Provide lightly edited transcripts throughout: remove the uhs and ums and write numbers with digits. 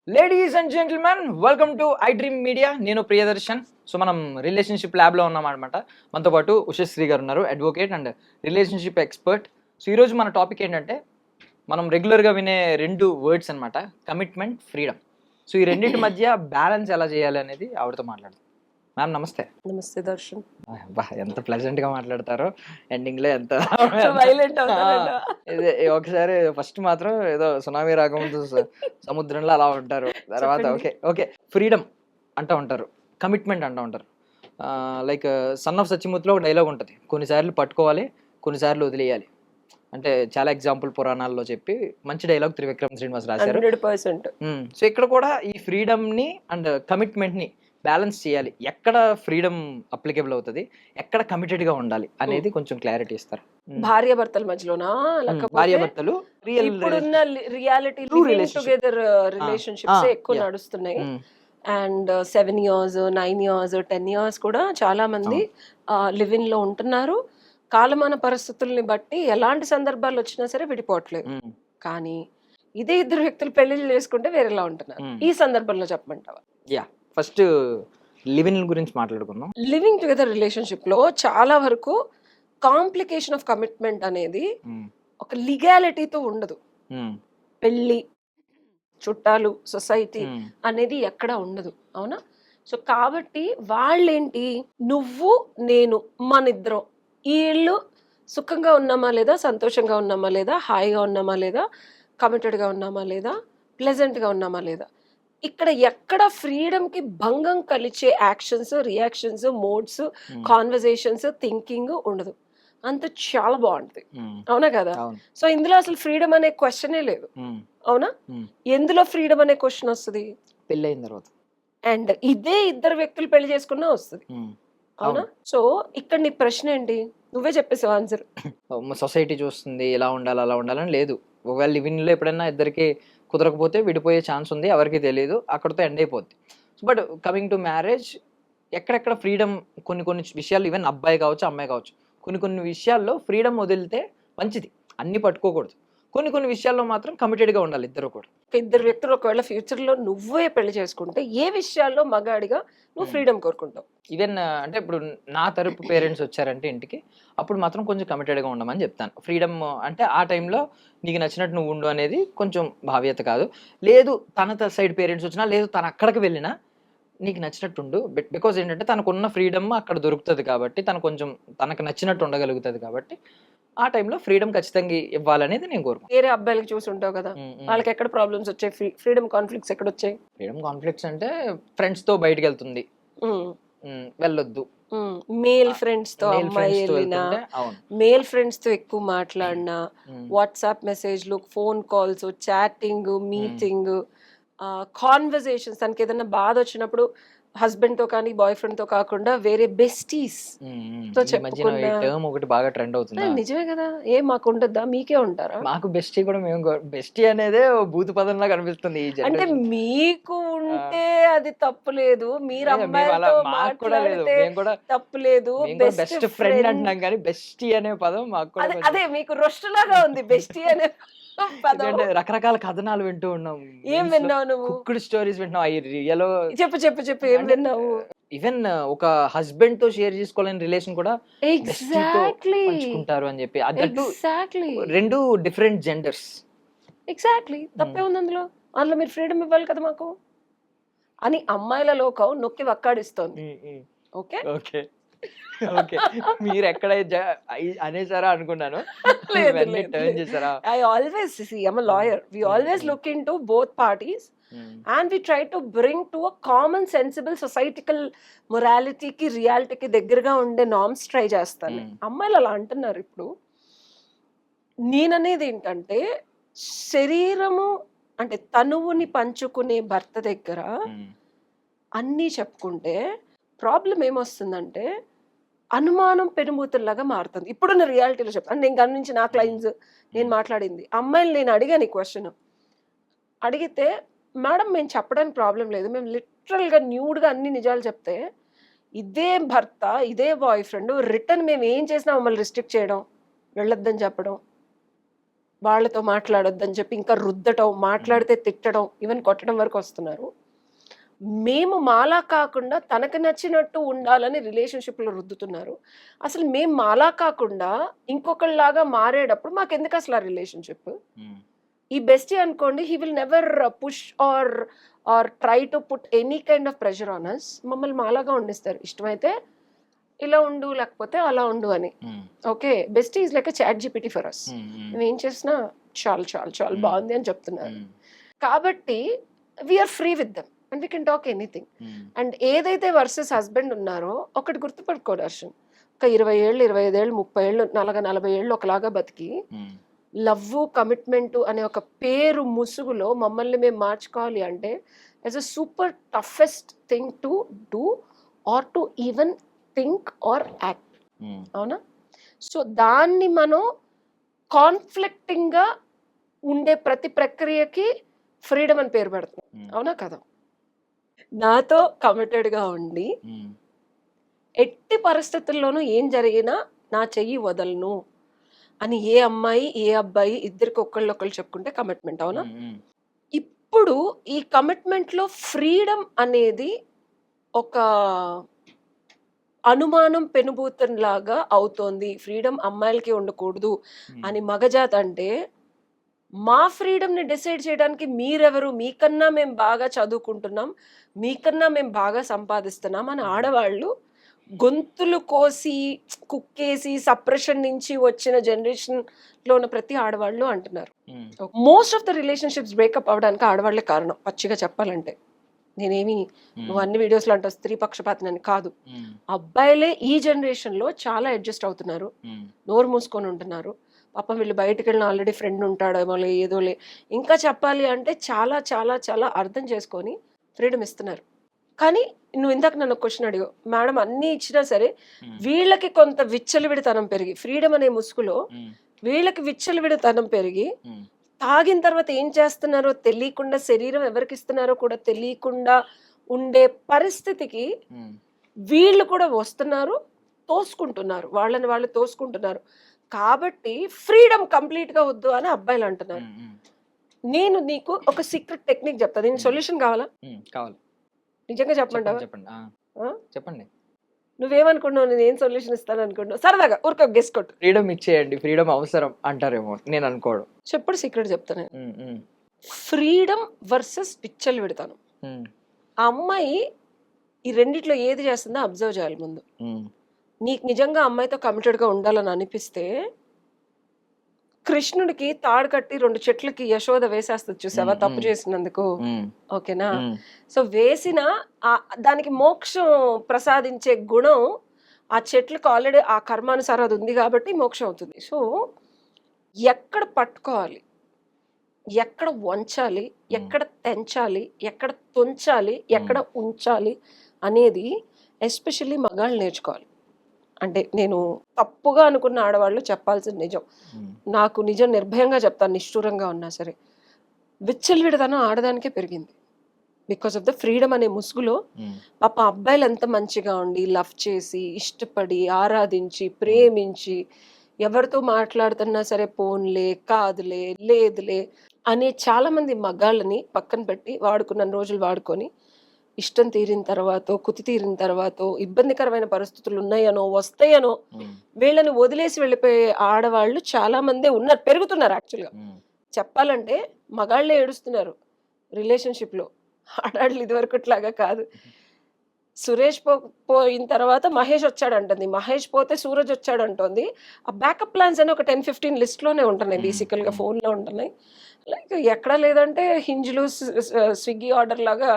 Ladies and gentlemen, welcome to I dream media. నేను Priyadarshan. So మనం relationship ల్యాబ్లో ఉన్నాం అనమాట. మనతో పాటు ఉషశ్రీ గారు ఉన్నారు, advocate and relationship expert. So ఈరోజు మన టాపిక్ ఏంటంటే, మనం రెగ్యులర్గా వినే రెండు వర్డ్స్ అనమాట, కమిట్మెంట్, ఫ్రీడమ్. సో ఈ రెండింటి మధ్య బ్యాలెన్స్ ఎలా చేయాలి అనేది ఆవిడతో మాట్లాడదాం. మ్యామ్ నమస్తే. నమస్తే దర్శన్. ఎంత ప్లెజెంట్ గా మాట్లాడతారో, ఎండింగ్ లో ఎంత ఒకసారి ఫస్ట్ మాత్రం ఏదో సునామీ రాకముందు సముద్రంలో అలా ఉంటారు, తర్వాత ఓకే ఓకే ఫ్రీడమ్ అంటూ ఉంటారు, కమిట్మెంట్ అంటూ ఉంటారు. లైక్ సన్ ఆఫ్ సత్యమూర్తిలో ఒక డైలాగ్ ఉంటుంది, కొన్నిసార్లు పట్టుకోవాలి, కొన్నిసార్లు వదిలేయాలి. అంటే చాలా ఎగ్జాంపుల్ పురాణాల్లో చెప్పి మంచి డైలాగ్ త్రివిక్రమ్ శ్రీనివాస్ రాశారు. 100%. సో ఇక్కడ కూడా ఈ ఫ్రీడమ్ ని అండ్ కమిట్మెంట్ ని బ్యాలెన్స్ చేయాలి. ఎక్కడ ఫ్రీడమ్ అప్లికేబుల్ అవుతుంది, ఎక్కడ కమిటెడ్ గా ఉండాలి అనేది కొంచెం క్లారిటీ ఇస్తారు. భార్యాభర్తల మధ్యలోనా, భార్యాభర్తలు ఇప్పుడున్న రియాలిటీ టుగెదర్ రిలేషన్షిప్స్ ఎక్కువ నడుస్తున్నాయి. అండ్ 7 years 9 years 10 years కూడా చాలా మంది లివ్ ఇన్ లో ఉంటున్నారు. కాలమాన పరిస్థితుల్ని బట్టి ఎలాంటి సందర్భాలు వచ్చినా సరే విడిపోవట్లేదు. కానీ ఇదే ఇద్దరు వ్యక్తులు పెళ్లిళ్ళు చేసుకుంటే వేరేలా ఉంటున్నారు. ఈ సందర్భంలో చెప్పమంటావా? యా, ఫస్ట్ లివింగ్ గురించి మాట్లాడుకుందాం. లివింగ్ టుగెదర్ రిలేషన్షిప్ లో చాలా వరకు కాంప్లికేషన్ ఆఫ్ కమిట్మెంట్ అనేది ఒక లీగాలిటీతో ఉండదు. పెళ్లి, చుట్టాలు, సొసైటీ అనేది ఎక్కడ ఉండదు, అవునా? సో కాబట్టి వాళ్ళేంటి, నువ్వు నేను మనిద్దరం ఈ ఇల్లు సుఖంగా ఉన్నామా లేదా, సంతోషంగా ఉన్నామా లేదా, హాయిగా ఉన్నామా లేదా, కమిటెడ్గా ఉన్నామా లేదా, ప్లెజెంట్గా ఉన్నామా లేదా, ఇక్కడ ఎక్కడ ఫ్రీడమ్ కి భంగం కలిచే actions, reactions, modes, conversations, thinking ఉండదు. అంత చాలా బాగుంటుంది, అవునా కదా? సో ఇందులో అసలు ఫ్రీడమ్ అనే క్వశ్చనే లేదు, అవునా? ఎందులో ఫ్రీడమ్ అనే క్వశ్చన్ వస్తుంది? పెళ్ళైన తర్వాత. అండ్ ఇదే ఇద్దరు వ్యక్తులు పెళ్లి చేసుకున్నా వస్తుంది, అవునా? సో ఇక్కడ నీ ప్రశ్న ఏంటి? నువ్వే చెప్పేసావు ఆన్సర్. సొసైటీ చూస్తుంది ఇలా ఉండాలి అలా ఉండాలని లేదు. ఒకవేళ లివింగ్ లో ఎప్పుడైనా ఇద్దరికి కుదరకపోతే విడిపోయే ఛాన్స్ ఉంది, ఎవరికి తెలియదు, అక్కడితో ఎండ్ అయిపోద్ది. బట్ కమింగ్ టు మ్యారేజ్, ఎక్కడెక్కడ ఫ్రీడమ్, కొన్ని కొన్ని విషయాలు, ఈవెన్ అబ్బాయి కావచ్చు అమ్మాయి కావచ్చు, కొన్ని కొన్ని విషయాల్లో ఫ్రీడమ్ వదిలితే మంచిది, అన్ని పట్టుకోకూడదు. కొన్ని కొన్ని విషయాల్లో మాత్రం కమిటెడ్గా ఉండాలి ఇద్దరు కూడా. ఇద్దరు వ్యక్తులు ఒకవేళ ఫ్యూచర్లో నువ్వే పెళ్లి చేసుకుంటే ఏ విషయాల్లో మగాడిగా నువ్వు ఫ్రీడమ్ కోరుకుంటావు? ఈవెన్ అంటే ఇప్పుడు నా తరపు పేరెంట్స్ వచ్చారంటే ఇంటికి, అప్పుడు మాత్రం కొంచెం కమిటెడ్గా ఉండమని చెప్తాను. ఫ్రీడమ్ అంటే ఆ టైంలో నీకు నచ్చినట్టు నువ్వు ఉండు అనేది కొంచెం భావ్యత కాదు. లేదు తన సైడ్ పేరెంట్స్ వచ్చినా, లేదు తను అక్కడికి వెళ్ళినా నీకు నచ్చినట్టు ఉండు. బికాజ్ ఏంటంటే తనకున్న ఫ్రీడమ్ అక్కడ దొరుకుతుంది కాబట్టి, తను కొంచెం తనకు నచ్చినట్టు ఉండగలుగుతుంది కాబట్టి ఆ టైంలో ఫ్రీడమ్ ఖచ్చితంగా ఇవ్వాలనేది నేను కోరుకుంటాను. వేరే అబ్బాయిలకు చూసి ఉంటావు కదా, వాళ్ళకి ఎక్కడ ప్రాబ్లమ్స్ వచ్చాయి, ఫ్రీడమ్ కాన్ఫ్లిక్ట్స్ ఎక్కడ వచ్చాయి? ఫ్రీడమ్ కాన్ఫ్లిక్ట్స్ అంటే ఫ్రెండ్స్ తో బయటకు వెళ్తుంది, వెళ్ళొద్దు. మేల్ ఫ్రెండ్స్ తో అమ్మాయి వెళ్ళినా, మేల్ ఫ్రెండ్స్ తో ఎక్కువ మాట్లాడినా, వాట్సాప్ మెసేజ్లు, phone calls, chatting, meeting, conversations, తనకి ఏదైనా బాధ వచ్చినప్పుడు హస్బెండ్ తో కానీ బాయ్ ఫ్రెండ్ తో కాకుండా వేరే బెస్టీస్ తో చెప్పుకున్నా. ఒకటి బాగా ట్రెండ్ అవుతుంది. నిజమే కదా, ఏ మాకు ఉండద్దా? మీకే ఉంటారా? మాకు బెస్టీ కూడా, మేము బెస్టీ అనేదే భూత పదంలా కనిపిస్తుంది. అంటే మీకు ఉంటే అది తప్పు లేదు, మీరు అమ్మాయిలతో మాట్లాడితే తప్పు లేదు. బెస్ట్ ఫ్రెండ్ అంటున్నాం కానీ బెస్టీ అనే పదం మాకు కూడా అదే మీకు రొస్ట్ లాగా ఉంది బెస్టీ అనే పదం. రకరకాల కథనాలు వింటూ ఉన్నాం. ఏం విన్నావు నువ్వు? కుక్కుడు స్టోరీస్ వింటున్నావు. అవి రియల్. చెప్పు చెప్పు చెప్పు, ఏం విన్నావు? ఈవెన్ ఒక హస్బెండ్ తో షేర్ చేసుకోలేని రిలేషన్ కూడా పంచుకుంటారు అని చెప్పి. రెండు డిఫరెంట్ జెండర్స్. ఎగ్జాక్ట్లీ, తప్పే ఉంది అందులో. అందులో మీరు ఫ్రీడమ్ ఇవ్వాలి కదా మాకు అని అమ్మాయిల లోకం నొక్కి వక్కాడిస్తోంది. ఓకే ఓకే ఓకే, మీరు ఎక్కడ అనేసారా అనుకున్నాను. I always see, I'm a lawyer. We always look into both parties and we try to bring to a common sensible societal morality కి, రియాలిటీ కి దగ్గరగా ఉండే నార్మ్స్ ట్రై చేస్తాను. అమ్మాయిలు అలా అంటున్నారు. ఇప్పుడు నేననేది ఏంటంటే, శరీరము అంటే తనువుని పంచుకునే భర్త దగ్గర అన్నీ చెప్పుకుంటే ప్రాబ్లం ఏమొస్తుందంటే, అనుమానం పెనుమూతుల్లాగా మారుతుంది. ఇప్పుడున్న రియాలిటీలో చెప్పాను, నేను గమనించి నా క్లయింట్స్, నేను మాట్లాడింది, అమ్మాయిలు నేను అడిగాను ఈ క్వశ్చన్. అడిగితే, మేడం మేము చెప్పడానికి ప్రాబ్లం లేదు, మేము లిటరల్గా న్యూడ్గా అన్ని నిజాలు చెప్తే, ఇదే భర్త, ఇదే బాయ్ ఫ్రెండ్ రిటర్న్ మేము ఏం చేసినా మమ్మల్ని రిస్ట్రిక్ట్ చేయడం, వెళ్ళొద్దని చెప్పడం, వాళ్ళతో మాట్లాడొద్దని చెప్పి ఇంకా రుద్దటం, మాట్లాడితే తిట్టడం, ఈవెన్ కొట్టడం వరకు వస్తున్నారు. మేము మాలా కాకుండా తనకు నచ్చినట్టు ఉండాలని రిలేషన్షిప్లో రుద్దుతున్నారు. అసలు మేము మాలా కాకుండా ఇంకొకళ్ళలాగా మారేటప్పుడు మాకెందుకు అసలు ఆ రిలేషన్షిప్? ఈ బెస్టీ అనుకోండి, he will never push or try to put any kind of pressure on us. మమ్మల్ని మాలాగా ఉండిస్తారు. ఇష్టమైతే ఇలా ఉండు, లేకపోతే అలా ఉండు అని. Okay, bestie is like a chat GPT for us. నువ్వేం చేసినా చాలు చాలు చాలు బాగుంది అని చెప్తున్నారు. కాబట్టి we are free with them and we can talk anything. And ఏదైతే వర్సెస్ హస్బెండ్ ఉన్నారో ఒకటి గుర్తుపట్టుకోడు హర్షన్, ఒక 20 ఏళ్ళు, 25 ఏళ్ళు, 30 ఏళ్ళు, 40 ఏళ్ళు ఒకలాగా బతికి లవ్ కమిట్మెంట్ అనే ఒక పేరు ముసుగులో మమ్మల్ని మేము మార్చుకోవాలి అంటే it's a super toughest thing to do or to even think are act. అవునా? సో దాన్ని మనం కాన్ఫ్లిక్టింగ్ గా ఉండే ప్రతి ప్రక్రియకి ఫ్రీడమ్ అని పేరు పెడుతున్నాం. అవునా కదా? నాతో కమిటెడ్ గా ఉండి ఎట్టి పరిస్థితుల్లోనూ ఏం జరిగినా నా చెయ్యి వదలను అని ఏ అమ్మాయి ఏ అబ్బాయి ఇద్దరికి ఒకళ్ళు చెప్పుకుంటే కమిట్మెంట్. అవునా? ఇప్పుడు ఈ కమిట్మెంట్ లో ఫ్రీడమ్ అనేది ఒక అనుమానం పెనుభూతంలాగా అవుతోంది. ఫ్రీడమ్ అమ్మాయిలకి ఉండకూడదు అని మగజాత్ అంటే, మా ఫ్రీడమ్ ని డిసైడ్ చేయడానికి మీరెవరు? మీకన్నా మేము బాగా చదువుకుంటున్నాం, మీకన్నా మేము బాగా సంపాదిస్తున్నాం అని ఆడవాళ్ళు గొంతులు కోసి కుక్కేసి సప్రెషన్ నుంచి వచ్చిన జనరేషన్ లో ఉన్న ప్రతి ఆడవాళ్ళు అంటున్నారు. Most of the relationships breakup అవడానికి ఆడవాళ్లే కారణం. పచ్చిగా చెప్పాలంటే, నేనేమి నువ్వు అన్ని వీడియోస్లో అంటావు స్త్రీ పక్షపాతనని కాదు. అబ్బాయిలే ఈ జనరేషన్ లో చాలా అడ్జస్ట్ అవుతున్నారు, నోరు మూసుకొని ఉంటున్నారు. పాపం వీళ్ళు బయటకు వెళ్ళిన ఆల్రెడీ ఫ్రెండ్ ఉంటాడేమో ఏదోలే, ఇంకా చెప్పాలి అంటే చాలా చాలా చాలా అర్థం చేసుకొని ఫ్రీడమ్ ఇస్తున్నారు. కానీ నువ్వు ఇందాక నన్ను క్వశ్చన్ అడిగావు, మేడం అన్ని ఇచ్చినా సరే వీళ్ళకి కొంత విచ్చలవిడితనం పెరిగి, ఫ్రీడమ్ అనే ముసుగులో వీళ్ళకి విచ్చలవిడితనం పెరిగి తాగిన తర్వాత ఏం చేస్తున్నారో తెలియకుండా, శరీరం ఎవరికి ఇస్తున్నారో కూడా తెలియకుండా ఉండే పరిస్థితికి వీళ్ళు కూడా వస్తున్నారు, తోసుకుంటున్నారు, వాళ్ళని వాళ్ళు తోసుకుంటున్నారు. కాబట్టి ఫ్రీడమ్ కంప్లీట్ గా వద్దు అని అబ్బాయిలు అంటున్నారు. నేను నీకు ఒక సీక్రెట్ టెక్నిక్ చెప్తా, దీని సొల్యూషన్ కావాలా? కావాలి. నిజంగా చెప్పమంటావా? చెప్పండి. నువ్వేమనుకున్నావు నేను ఏం సొల్యూషన్ ఇస్తాను అనుకుంటున్నావు? సరదాగా ఊరికే గెస్ కొట్టు. ఫ్రీడమ్ ఇచ్చేయండి, ఫ్రీడమ్ అవసరం అంటారేమో, నేను అనుకోవడం. చెప్పుడు సీక్రెట్ చెప్తాను. ఫ్రీడమ్ వర్సెస్ పిచ్చలు పెడతాను. ఆ అమ్మాయి ఈ రెండిట్లో ఏది చేస్తుందో అబ్జర్వ్ చేయాలి ముందు. నీకు నిజంగా అమ్మాయితో కమిటెడ్ గా ఉండాలని అనిపిస్తే, కృష్ణుడికి తాడు కట్టి 2 చెట్లకి యశోద వేసేస్తుంది చూసావా తప్పు చేసినందుకు, ఓకేనా? సో వేసిన దానికి మోక్షం ప్రసాదించే గుణం ఆ చెట్లకు ఆల్రెడీ ఆ కర్మానుసారం అది ఉంది కాబట్టి మోక్షం అవుతుంది. సో ఎక్కడ పట్టుకోవాలి, ఎక్కడ వంచాలి, ఎక్కడ తెంచాలి, ఎక్కడ తుంచాలి, ఎక్కడ ఉంచాలి అనేది ఎస్పెషల్లీ మగాళ్ళు నేర్చుకోవాలి. అంటే నేను తప్పుగా అనుకున్న ఆడవాళ్ళు చెప్పాల్సిన నిజం, నాకు నిజం నిర్భయంగా చెప్తాను, నిష్ఠూరంగా ఉన్నా సరే, విచ్చలవిడతనం ఆడదానికే పెరిగింది బికాస్ ఆఫ్ ద ఫ్రీడమ్ అనే ముసుగులో. పాప అబ్బాయిలు ఎంత మంచిగా ఉండి లవ్ చేసి ఇష్టపడి ఆరాధించి ప్రేమించి ఎవరితో మాట్లాడుతున్నా సరే పోన్లే, కాదులే, లేదులే అనే చాలా మంది మగాళ్ళని పక్కన పెట్టి వాడుకున్న రోజులు వాడుకొని ఇష్టం తీరిన తర్వాత, కుతి తీరిన తర్వాత, ఇబ్బందికరమైన పరిస్థితులు ఉన్నాయనో వస్తాయనో వీళ్ళని వదిలేసి వెళ్ళిపోయే ఆడవాళ్ళు చాలా మందే ఉన్నారు, పెరుగుతున్నారు. యాక్చువల్గా చెప్పాలంటే మగాళ్ళే ఏడుస్తున్నారు రిలేషన్షిప్ లో, ఆడాళ్ళు ఇదివరకుట్లాగా కాదు. సురేష్ పోయిన తర్వాత మహేష్ వచ్చాడంటుంది, మహేష్ పోతే సూరజ్ వచ్చాడంటుంది. ఆ బ్యాకప్ ప్లాన్స్ అని ఒక 10-15 లిస్ట్ లోనే ఉంటున్నాయి, బేసికల్ గా ఫోన్ లో ఉంటున్నాయి. లైక్ ఎక్కడ లేదంటే హింజ్లు, స్విగ్గీ ఆర్డర్ లాగా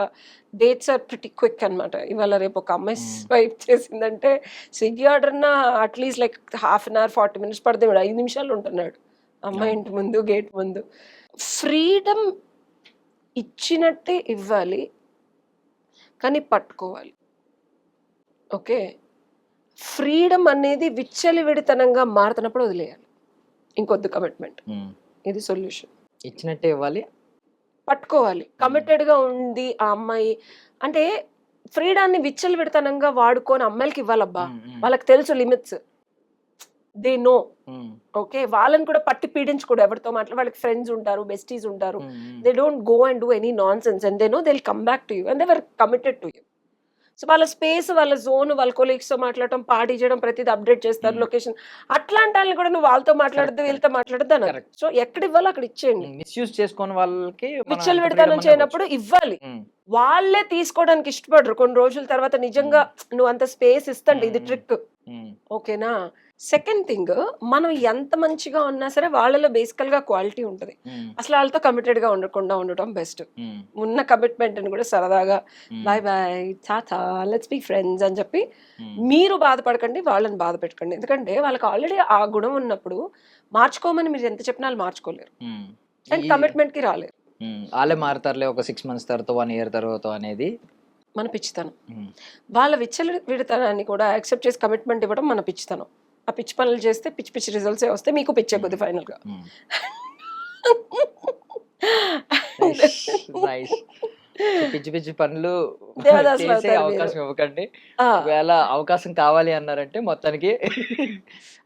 డేట్స్ ఆర్ ప్రిటీ క్విక్ అనమాట. ఇవాళ రేపు ఒక అమ్మాయి స్వైప్ చేసిందంటే స్విగ్గీ ఆర్డర్ నా at least like half an hour 40 minutes పడుతుంది, 5 నిమిషాలు ఉంటున్నాడు అమ్మాయి ఇంటి ముందు, గేట్ ముందు. ఫ్రీడమ్ ఇచ్చినట్టే ఇవ్వాలి కానీ పట్టుకోవాలి. ఓకే, ఫ్రీడమ్ అనేది విచ్చలవిడితనంగా మారుతున్నప్పుడు వదిలేయాలి, ఇంకొద్దు కమిట్మెంట్. ఇది సొల్యూషన్. ఇచ్చినట్టే ఇవ్వాలి, పట్టుకోవాలి. కమిటెడ్ గా ఉంది ఆ అమ్మాయి అంటే ఫ్రీడాన్ని విచ్చలవిడితనంగా వాడుకొని అమ్మాయిలకి ఇవ్వాలబ్బా, వాళ్ళకి తెలుసు limits. They know. Um, okay, వాళ్ళని కూడా పట్టి పీడించకూడదు. ఎవరితో వాళ్ళకి ఫ్రెండ్స్ ఉంటారు, బెస్టీస్ ఉంటారు. They don't go and do any non sense and they know they will come back to you and they were committed to you. So వాళ్ళ space, వాళ్ళ zone, వాళ్ళ కొలీగ్స్ తో మాట్లాడటం, పార్టీ చేయడం, ప్రతిదీ అప్డేట్ చేస్తారు, లొకేషన్. అట్లాంటి వాళ్ళని కూడా నువ్వు వాళ్ళతో మాట్లాడద్దు, వీళ్ళతో మాట్లాడద్దు అన్నది. Correct. సో ఎక్కడ ఇవ్వాలో అక్కడ ఇచ్చేయండి. మిస్యూజ్ చేసుకున్న వాళ్ళకి మనం విచ్చలు ఎంత విడతనం freedom అన్నా చేయనప్పుడు ఇవ్వాలి. ఉమ్, వాళ్ళే తీసుకోవడానికి ఇష్టపడరు. కొన్ని రోజుల తర్వాత నిజంగా నువ్వు అంత స్పేస్ ఇస్తండి. ఇది ట్రిక్. ఉమ్, ఓకేనా. సెకండ్ థింగ్, మనం ఎంత మంచిగా ఉన్నా సరే వాళ్ళలో బేసికల్ గా క్వాలిటీ ఉంటుంది. ఉమ్, అసలు వాళ్ళతో కమిటెడ్ గా ఉండకుండా ఉండటం బెస్ట్. ఉమ్, ఉన్న కమిట్మెంట్ ని కూడా సరదాగా um, bye bye tata let's be friends అని చెప్పి ఉమ్, మీరు బాధపడకండి, వాళ్ళని బాధ పెట్టకండి. ఎందుకంటే వాళ్ళకి ఆల్రెడీ ఆ గుణం ఉన్నప్పుడు మార్చుకోమని మీరు ఎంత చెప్పినా వాళ్ళు మార్చుకోలేరు ఉమ్. అండ్ కమిట్మెంట్ కి రాలేరు. వాళ్ళే మారుతారులే ఒక 6 months తర్వాత 1 year తర్వాత అనేది. మన పిచ్చితనం. ఉమ్, వాళ్ళ విచ్చలు విడతనాన్ని కూడా యాక్సెప్ట్ చేసి కమిట్మెంట్ ఇవ్వడం మన పిచ్చితనం. ఆ పిచ్చి పనులు చేస్తే పిచ్చి పిచ్చి రిజల్ట్స్ వస్తే మీకు పిచ్చే కొద్ది ఫైనల్ గా. ఉమ్. Nice. సో పిచ్చి పిచ్చి పనులు దేవదాసులు చేసే అవుతారు మీరు. అవకాశం ఇవ్వకండి. ఆ, ఒకవేళ అవకాశం కావాలి అన్నారంటే మొత్తానికి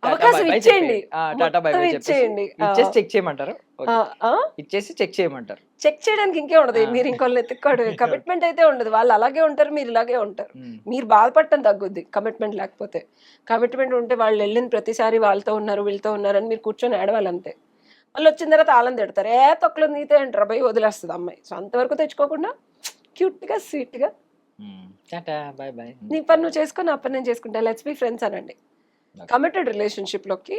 అవకాశం ఇచ్చేయండి. టాటా బై మొత్తం బై ఇచ్చేయండి. ఇచ్చేసి చెక్ చేయమంటారు. ఆ, ఆ, ఇచ్చేసి చెక్ చేయమంటారు. చెక్ చేయడానికి ఇంకే ఉండదు. ఆ. మీరు ఇంకోళ్ళని ఎత్తుక్కోవడం. కమిట్మెంట్ అయితే ఉండదు. వాళ్ళు అలాగే ఉంటారు, మీరు ఇలాగే ఉంటారు. ఉమ్, మీరు బాధపడటం తగ్గుద్ది కమిట్మెంట్ లేకపోతే. కమిట్మెంట్ ఉంటే వాళ్ళు వెళ్ళిన ప్రతిసారి వాళ్ళతో ఉన్నారు, వీళ్ళతో ఉన్నారు అని మీరు కూర్చొని ఏడవాలి అంతే. వాళ్ళు వచ్చిన తర్వాత ఆళ్ళని తిడతారు. తొక్కలు నీతే అంటారు, భయ్ వదిలేస్తుంది అమ్మాయి. సో అంతవరకు తెచ్చుకోకుండా క్యూట్ గా స్వీట్ గా ఉమ్. Tata bye by. నీ పని నువ్వు చేసుకొని నా పని నేను చేసుకుంటా, లెట్స్ బి ఫ్రెండ్స్ అనండి. Okay. కమిటెడ్ రిలేషన్షిప్ లోకి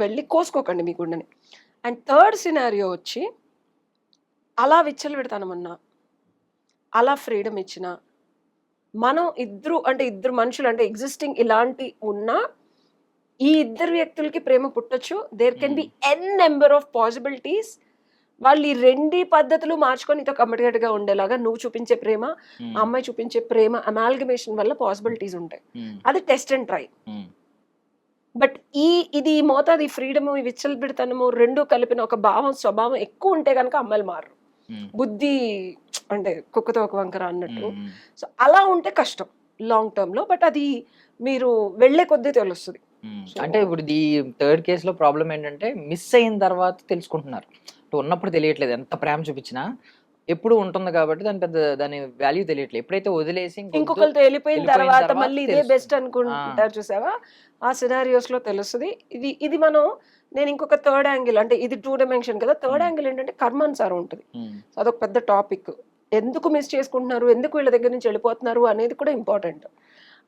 వెళ్ళి కోసుకోకండి మీ గుండెని. అండ్ థర్డ్ సినారియో వచ్చి, అలా విచ్చలు పెడతానమన్నా, అలా ఫ్రీడమ్ ఇచ్చిన, మనం ఇద్దరు మనుషులు అంటే ఎగ్జిస్టింగ్ ఇలాంటి ఉన్నా ఈ ఇద్దరు వ్యక్తులకి ప్రేమ పుట్టొచ్చు. There can be N number of possibilities. వాళ్ళు ఈ రెండు పద్ధతులు మార్చుకొని నీతో కమిటెడ్ గా ఉండేలాగా నువ్వు చూపించే ప్రేమ, ఆ అమ్మాయి చూపించే ప్రేమ అమాల్గమేషన్ వల్ల పాసిబిలిటీస్ ఉంటాయి. అది టెస్ట్ అండ్ ట్రై. బట్ ఇది మోతాది ఫ్రీడమ్, ఈ విచ్చలు పెడతానము రెండు కలిపిన ఒక భావం, స్వభావం ఎక్కువ ఉంటే కనుక అమ్మాయిలు మారరు. బుద్ధి అంటే కుక్కతో ఒక వంకర అన్నట్టు. సో అలా ఉంటే కష్టం లాంగ్ టర్మ్ లో. బట్ అది మీరు వెళ్లే కొద్దీ తెలుస్తుంది. అంటే ఇప్పుడు ఈ థర్డ్ కేసులో ప్రాబ్లం ఏంటంటే మిస్ అయిన తర్వాత తెలుసుకుంటున్నారు. ఉన్నప్పుడు తెలియట్లేదు, ఎంత ప్రేమ చూపించినా ఎప్పుడు ఉంటుంది కాబట్టి దాని వాల్యూ తెలియట్లేదు. ఎప్పుడైతే వదిలేసి ఇంకొకరితో వెళ్ళిపోయిన తర్వాత మళ్ళీ ఇదే బెస్ట్ అనుకుంటారు చూసావా, ఆ సినారియోస్ లో తెలుస్తుంది. ఇది నేను ఇంకొక థర్డ్ యాంగిల్, అంటే ఇది 2 dimension కదా. థర్డ్ యాంగిల్ ఏంటంటే కర్మానుసారం ఉంటుంది. అదొక పెద్ద టాపిక్. ఎందుకు మిస్ చేసుకుంటున్నారు, ఎందుకు వీళ్ళ దగ్గర నుంచి వెళ్ళిపోతున్నారు అనేది కూడా ఇంపార్టెంట్.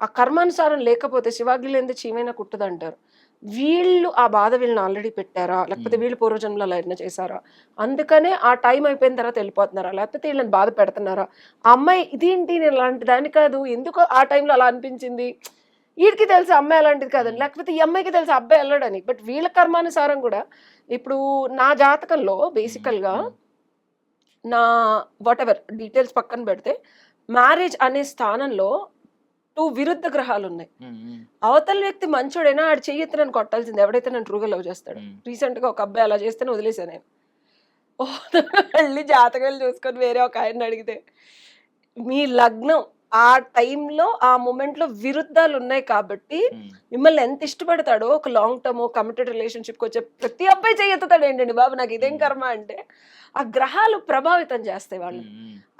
ఆ కర్మానుసారం లేకపోతే శివాగ్ని లేనిదే చీమైనా కుట్టదు అంటారు. వీళ్ళు ఆ బాధ వీళ్ళని ఆల్రెడీ పెట్టారా, లేకపోతే వీళ్ళు పూర్వజన్మలో అలా ఏదైనా చేశారా, అందుకనే ఆ టైం అయిపోయిన తర్వాత వెళ్ళిపోతున్నారా, లేకపోతే వీళ్ళని బాధ పెడుతున్నారా, ఆ అమ్మాయి ఇదేంటి నేను అలాంటి దాని కాదు, ఎందుకు ఆ టైంలో అలా అనిపించింది, వీడికి తెలిసి అమ్మాయి అలాంటిది కాదని, లేకపోతే ఈ అమ్మాయికి తెలిసి అబ్బాయి వెళ్ళడని. బట్ వీళ్ళ కర్మానుసారం కూడా ఇప్పుడు నా జాతకంలో బేసికల్ గా నా వాట్ ఎవర్ డీటెయిల్స్ పక్కన పెడితే మ్యారేజ్ అనే స్థానంలో 2 విరుద్ధ గ్రహాలు ఉన్నాయి. అవతల వ్యక్తి మంచోడైనా ఆడు చెయ్యెత్తి నన్ను కొట్టాల్సింది, ఎవడైతే నన్ను ట్రూగా లవ్ చేస్తాడు. రీసెంట్ గా ఒక అబ్బాయి అలా చేస్తేనే వదిలేసాను నేను. వెళ్ళి జాతకాలు చూసుకొని వేరే ఒక ఆయన అడిగితే, మీ లగ్నం ఆ టైంలో ఆ మూమెంట్ లో విరుద్ధాలు ఉన్నాయి కాబట్టి మిమ్మల్ని ఎంత ఇష్టపడతాడో ఒక లాంగ్ టర్మ్ కమిటెడ్ రిలేషన్షిప్ వచ్చే ప్రతి అబ్బాయి చెయ్యెత్తుతాడు. ఏంటండి బాబు నాకు ఇదేం కర్మ అంటే, ఆ గ్రహాలు ప్రభావితం చేస్తాయి వాళ్ళని.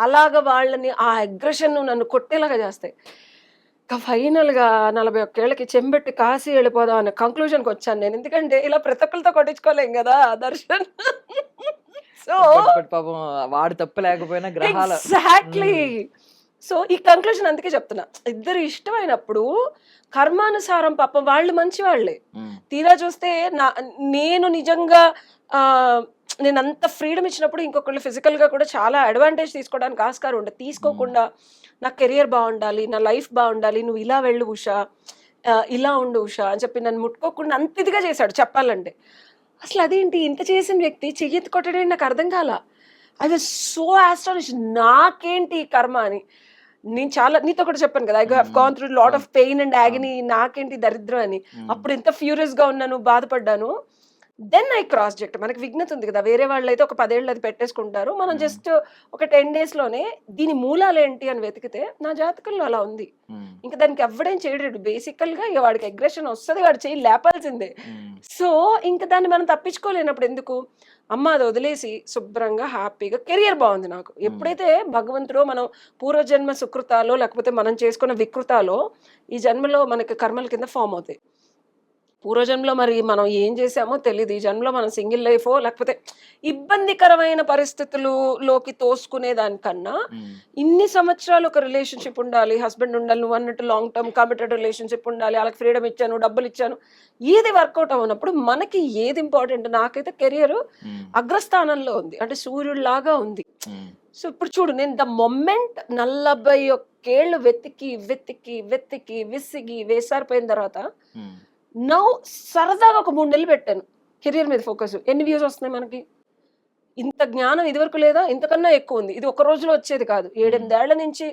అలాగ వాళ్ళని ఆ అగ్రెషన్ నన్ను కొట్టేలాగా చేస్తాయి. ఇంకా ఫైనల్ గా 41 ఏళ్ళకి చెంబెట్టి కాశీ వెళ్ళిపోదాం అనే కంక్లూజన్కి వచ్చాను నేను. ఎందుకంటే ఇలా ప్రతి ఒక్కరితో కొట్టించుకోలేం కదా దర్శన్. సో పాపం వాడు తప్పు లేకపోయినా గ్రహాల ఎగ్జాక్ట్లీ. సో ఈ కంక్లూజన్ అందుకే చెప్తున్నా, ఇద్దరు ఇష్టమైనప్పుడు కర్మానుసారం పాపం వాళ్ళు మంచి వాళ్ళే. తీరా చూస్తే నేను నిజంగా నేను అంత ఫ్రీడమ్ ఇచ్చినప్పుడు ఇంకొకళ్ళు ఫిజికల్ గా కూడా చాలా అడ్వాంటేజ్ తీసుకోవడానికి ఆస్కారం ఉండదు. తీసుకోకుండా నా కెరియర్ బాగుండాలి, నా లైఫ్ బాగుండాలి, నువ్వు ఇలా వెళ్ళు ఉషా, ఇలా ఉండు ఉషా అని చెప్పి నన్ను ముట్టుకోకుండా అంత ఇదిగా చేశాడు చెప్పాలంటే. అసలు అదేంటి ఇంత చేసిన వ్యక్తి చెయ్యెత్తి కొట్టడం నాకు అర్థం కాల. ఐ వాజ్ సో ఆస్టానిష్, నాకేంటి కర్మ అని. నేను చాలా నీతో కూడా చెప్పాను కదా, I have gone through lot of pain and యాగనీ, నాకేంటి దరిద్రం అని. అప్పుడు ఎంత ఫ్యూరియస్ గా ఉన్నాను, బాధపడ్డాను. Then I cross check. మనకి విఘ్నత ఉంది కదా, వేరే వాళ్ళు అయితే ఒక 10 ఏళ్ళు అది పెట్టేసుకుంటారు. మనం జస్ట్ ఒక 10 days లోనే దీని మూలాలు ఏంటి అని వెతికితే నా జాతకంలో అలా ఉంది. ఇంకా దానికి ఎవ్వడేం చేయలేడు. బేసికల్ గా ఇక వాడికి అగ్రెషన్ వస్తుంది, వాడు చేయి లేపాల్సిందే. సో ఇంకా దాన్ని మనం తప్పించుకోలేనప్పుడు ఎందుకు, అమ్మ అది వదిలేసి శుభ్రంగా హ్యాపీగా కెరియర్ బాగుంది నాకు. ఎప్పుడైతే భగవంతుడో మనం పూర్వజన్మ సుకృతాలో లేకపోతే మనం చేసుకున్న వికృతాలో ఈ జన్మలో మనకి కర్మల కింద ఫామ్ అవుతాయి. పూర్వజన్మలో మరి మనం ఏం చేసామో తెలియదు. ఈ జన్మలో మనం సింగిల్ లైఫో లేకపోతే ఇబ్బందికరమైన పరిస్థితులలోకి తోసుకునే దానికన్నా ఇన్ని సంవత్సరాలు ఒక రిలేషన్షిప్ ఉండాలి, హస్బెండ్ ఉండాలి, నువ్వు అన్నట్టు లాంగ్ టర్మ్ కమిటెడ్ రిలేషన్షిప్ ఉండాలి, వాళ్ళకి ఫ్రీడమ్ ఇచ్చాను, డబ్బులు ఇచ్చాను, ఏది వర్కౌట్ అవునప్పుడు మనకి ఏది ఇంపార్టెంట్. నాకైతే కెరియర్ అగ్రస్థానంలో ఉంది, అంటే సూర్యుడిలాగా ఉంది. సో ఇప్పుడు చూడు, నేను ద మొమెంట్ 41 ఏళ్ళు వెతికి వెతికి వెతికి విసిగి వేసారిపోయిన తర్వాత నౌ సరదాగా ఒక 3 నెలలు పెట్టాను కెరియర్ మీద ఫోకస్. ఎన్ని వ్యూస్ వస్తున్నాయి మనకి? ఇంత జ్ఞానం ఇదివరకు లేదా, ఇంతకన్నా ఎక్కువ ఉంది. ఇది ఒక రోజులో వచ్చేది కాదు. 7-8 ఏళ్ల నుంచి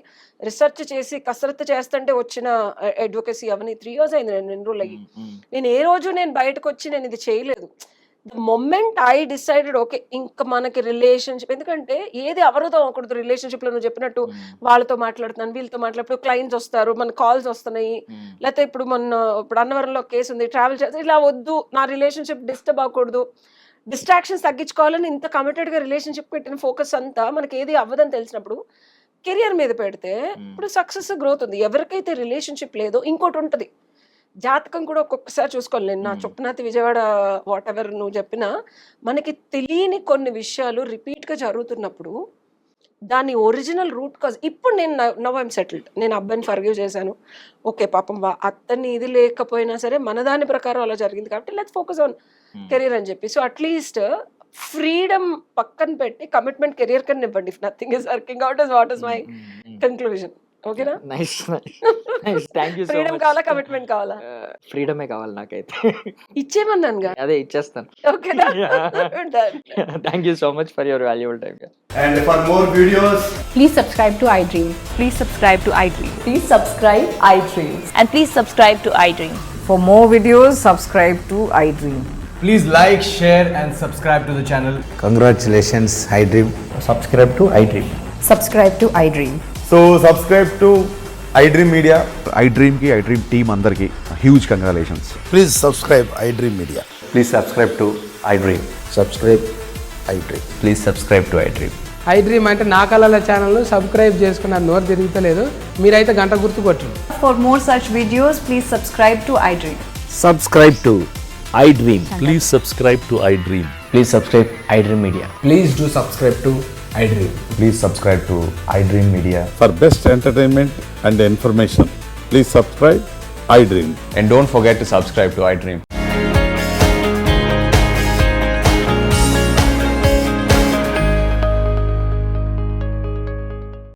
రీసెర్చ్ చేసి కసరత్తు చేస్తుంటే వచ్చిన అడ్వొకేసీ అవన్నీ 3 years అయింది నేను ఎన్రోల్ అయ్యి. నేను ఏ రోజు నేను బయటకు వచ్చి నేను ఇది చేయలేదు. The moment I decided okay ఇంకా మనకి రిలేషన్షిప్, ఎందుకంటే ఏది అవరోధం అవ్వకూడదు రిలేషన్షిప్ లో. నువ్వు చెప్పినట్టు వాళ్ళతో మాట్లాడుతున్నాను, వీళ్ళతో మాట్లాడుతూ క్లయింట్స్ వస్తారు, మన కాల్స్ వస్తున్నాయి, లేకపోతే ఇప్పుడు అన్నవరంలో కేసు ఉంది, ట్రావెల్ చేస్తే ఇలా వద్దు, నా రిలేషన్షిప్ డిస్టర్బ్ అవ్వకూడదు, డిస్ట్రాక్షన్స్ తగ్గించుకోవాలని ఇంత కమిటెడ్ గా రిలేషన్షిప్ పెట్టిన ఫోకస్ అంతా మనకి ఏది అవ్వదని తెలిసినప్పుడు కెరియర్ మీద పెడితే ఇప్పుడు సక్సెస్ గ్రోత్ ఉంది. ఎవరికైతే రిలేషన్షిప్ లేదో ఇంకోటి ఉంటది, జాతకం కూడా ఒక్కొక్కసారి చూసుకోవాలి. నేను నా చొప్పునాతి విజయవాడ వాట్ ఎవర్ నువ్వు చెప్పినా మనకి తెలియని కొన్ని విషయాలు రిపీట్ గా జరుగుతున్నప్పుడు దాని ఒరిజినల్ రూట్ కాజ్. ఇప్పుడు నేను నవ్ ఐఎమ్ సెటిల్డ్, నేను అబ్బాయిని ఫర్గివ్ చేశాను, ఓకే పాపం అతన్ని ఇది లేకపోయినా సరే మన దాని ప్రకారం అలా జరిగింది కాబట్టి లెట్స్ ఫోకస్ ఆన్ కెరీర్ అని చెప్పి. సో అట్లీస్ట్ ఫ్రీడమ్ పక్కన పెట్టి కమిట్మెంట్ కెరియర్ కన్నా ఇవ్వండి. If nothing is working out is what is my conclusion. ఓకేనా? Nice nice, thank you so freedom much. కావాలా, కమిట్మెంట్ కావాలా? ఫ్రీడమే కావాలి నాకైతే. ఇచ్చేమన్నాను. అదే ఇచ్చేస్తాను. ఓకేనా? Thank you so much for your valuable time. And for more videos, Please subscribe to iDream. Please subscribe to iDream. Please subscribe iDream. And please subscribe to iDream. For more videos, subscribe to iDream. please like, share and subscribe to the channel. Congratulations, iDream. Subscribe to iDream. Subscribe to iDream. So subscribe to iDream Media. iDream ki iDream team అందరికి huge congratulations. Please subscribe iDream Media. Please subscribe to iDream. Subscribe iDream. Please subscribe to iDream. iDream అంటే నా కళల channel subscribe చేసుకున్న నోరు తిరుగుతలేదు, మీరైతే గంట గుర్తు కొట్టండి. For more such videos, please subscribe to iDream. Subscribe to iDream. Please subscribe to iDream. Please subscribe iDream Media. Please do subscribe to iDream. Please subscribe to iDream Media. For best entertainment and information, please subscribe iDream. And don't forget to subscribe to iDream.